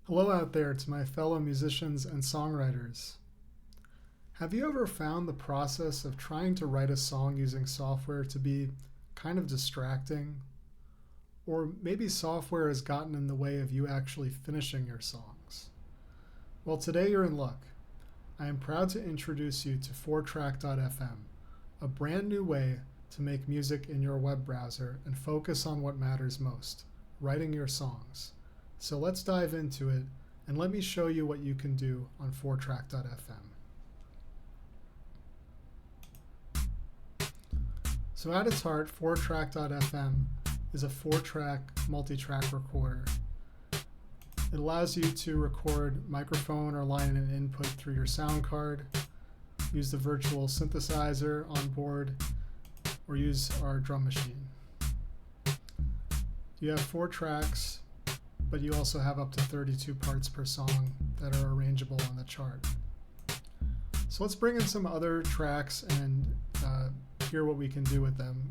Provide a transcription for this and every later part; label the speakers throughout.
Speaker 1: Hello out there to my fellow musicians and songwriters. Have you ever found the process of trying to write a song using software to be kind of distracting? Or maybe software has gotten in the way of you actually finishing your songs? Well, today you're in luck. I am proud to introduce you to 4track.fm, a brand new way to make music in your web browser and focus on what matters most, writing your songs. So let's dive into it and let me show you what you can do on 4track.fm. So at its heart, 4track.fm is a 4-track multi-track recorder. It allows you to record microphone or line in input through your sound card, use the virtual synthesizer on board, or use our drum machine. You have 4 tracks, but you also have up to 32 parts per song that are arrangeable on the chart. So let's bring in some other tracks and hear what we can do with them.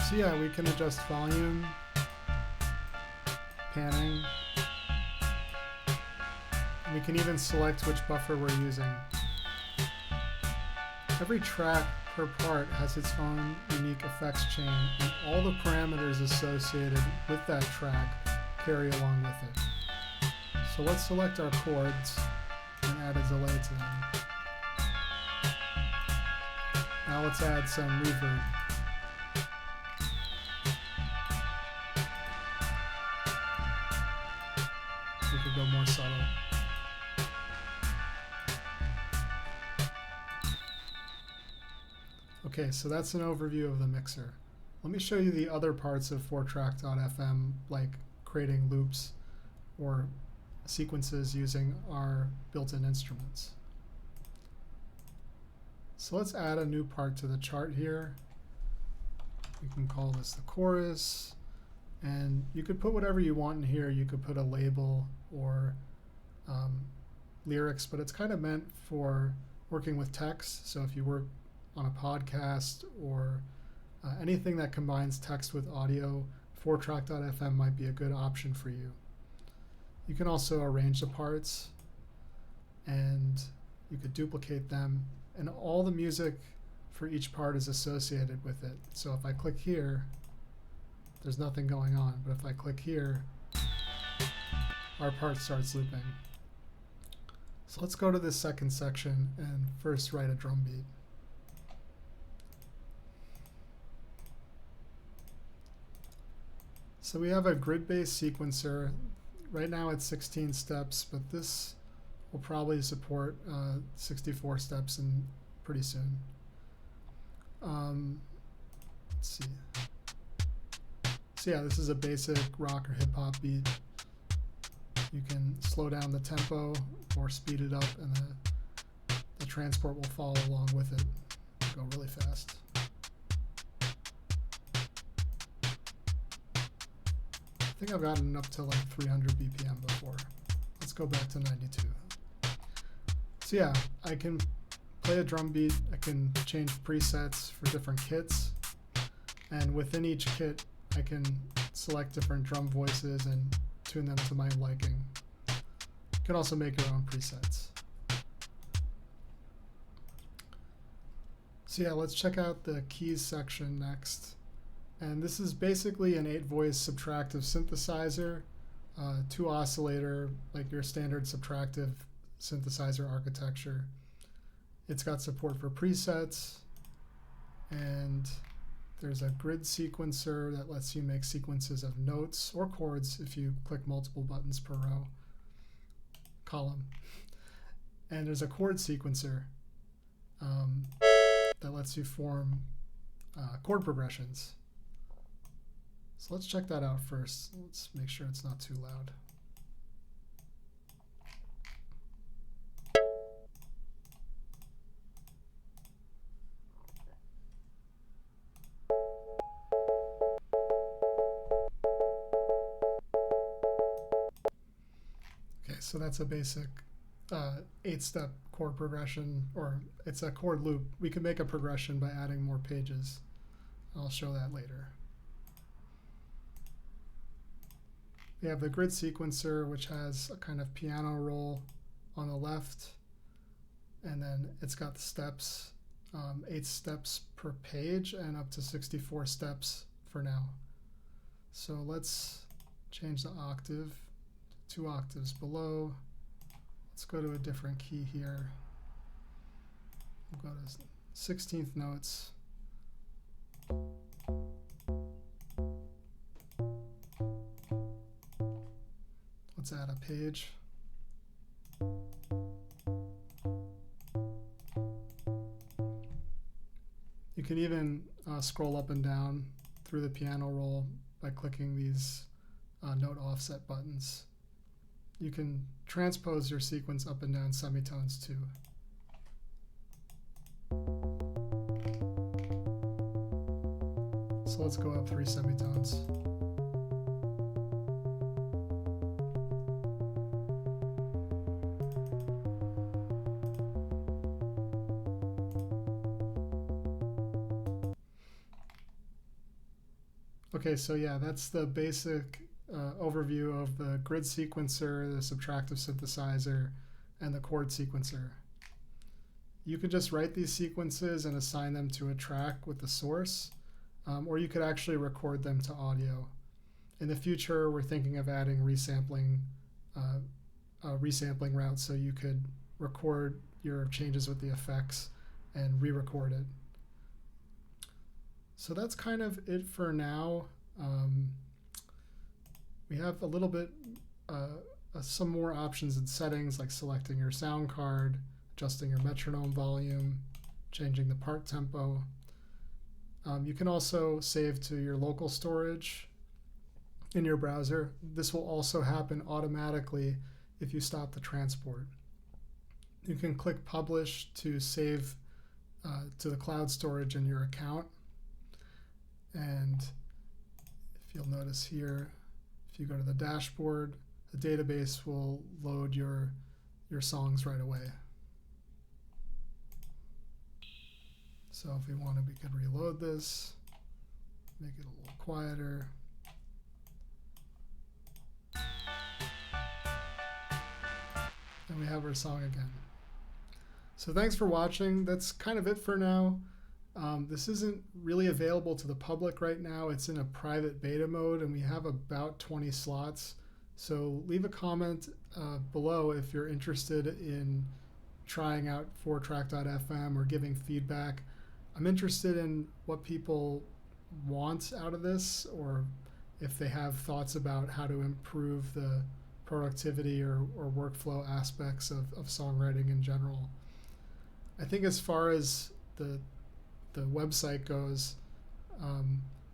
Speaker 1: So yeah, we can adjust volume, panning. We can even select which buffer we're using. Every track per part has its own unique effects chain, and all the parameters associated with that track carry along with it. So let's select our chords and add a delay to them. Now let's add some reverb. We could go more subtle. Okay, so that's an overview of the mixer. Let me show you the other parts of 4track.fm, like creating loops or sequences using our built-in instruments. So let's add a new part to the chart here. We can call this the chorus, and you could put whatever you want in here. You could put a label or lyrics, but it's kind of meant for working with text. So if you work on a podcast or anything that combines text with audio, 4track.fm might be a good option for you. You can also arrange the parts, and you could duplicate them, and all the music for each part is associated with it. So if I click here, there's nothing going on, but if I click here, our part starts looping. So let's go to this second section and first write a drum beat. So we have a grid-based sequencer. Right now it's 16 steps, but this will probably support 64 steps pretty soon. Let's see. So yeah, this is a basic rock or hip hop beat. You can slow down the tempo or speed it up, and the transport will follow along with it. Go really fast. I think I've gotten up to like 300 BPM before. Let's go back to 92. So yeah, I can play a drum beat. I can change presets for different kits. And within each kit, I can select different drum voices and tune them to my liking. You can also make your own presets. So yeah, let's check out the keys section next. And this is basically an 8-voice subtractive synthesizer, 2 oscillator, like your standard subtractive synthesizer architecture. It's got support for presets, and there's a grid sequencer that lets you make sequences of notes or chords if you click multiple buttons per column. And there's a chord sequencer that lets you form chord progressions. So let's check that out first. Let's make sure it's not too loud. Okay, so that's a basic 8-step chord progression, or it's a chord loop. We can make a progression by adding more pages. I'll show that later. We have the grid sequencer, which has a kind of piano roll on the left, and then it's got the steps, 8 steps per page and up to 64 steps for now. So let's change the octave to 2 octaves below. Let's go to a different key here. We'll go to 16th notes. Let's add a page. You can even scroll up and down through the piano roll by clicking these note offset buttons. You can transpose your sequence up and down semitones too. So let's go up 3 semitones. Okay, so yeah, that's the basic overview of the grid sequencer, the subtractive synthesizer, and the chord sequencer. You could just write these sequences and assign them to a track with the source, or you could actually record them to audio. In the future, we're thinking of adding resampling routes, so you could record your changes with the effects and re-record it. So that's kind of it for now. We have a little bit, some more options in settings, like selecting your sound card, adjusting your metronome volume, changing the part tempo. You can also save to your local storage in your browser. This will also happen automatically if you stop the transport. You can click Publish to save to the cloud storage in your account. And if you'll notice here, if you go to the dashboard, the database will load your songs right away. So if we wanted, we could reload this, make it a little quieter. And we have our song again. So thanks for watching. That's kind of it for now. This isn't really available to the public right now. It's in a private beta mode, and we have about 20 slots. So leave a comment below if you're interested in trying out 4track.fm or giving feedback. I'm interested in what people want out of this, or if they have thoughts about how to improve the productivity or workflow aspects of songwriting in general. I think as far as the website goes,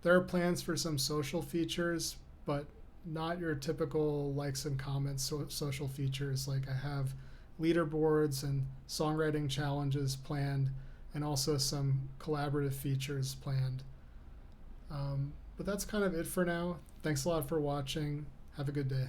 Speaker 1: there are plans for some social features, but not your typical likes and comments social features. Like I have leaderboards and songwriting challenges planned, and also some collaborative features planned. But that's kind of it for now. Thanks a lot for watching. Have a good day.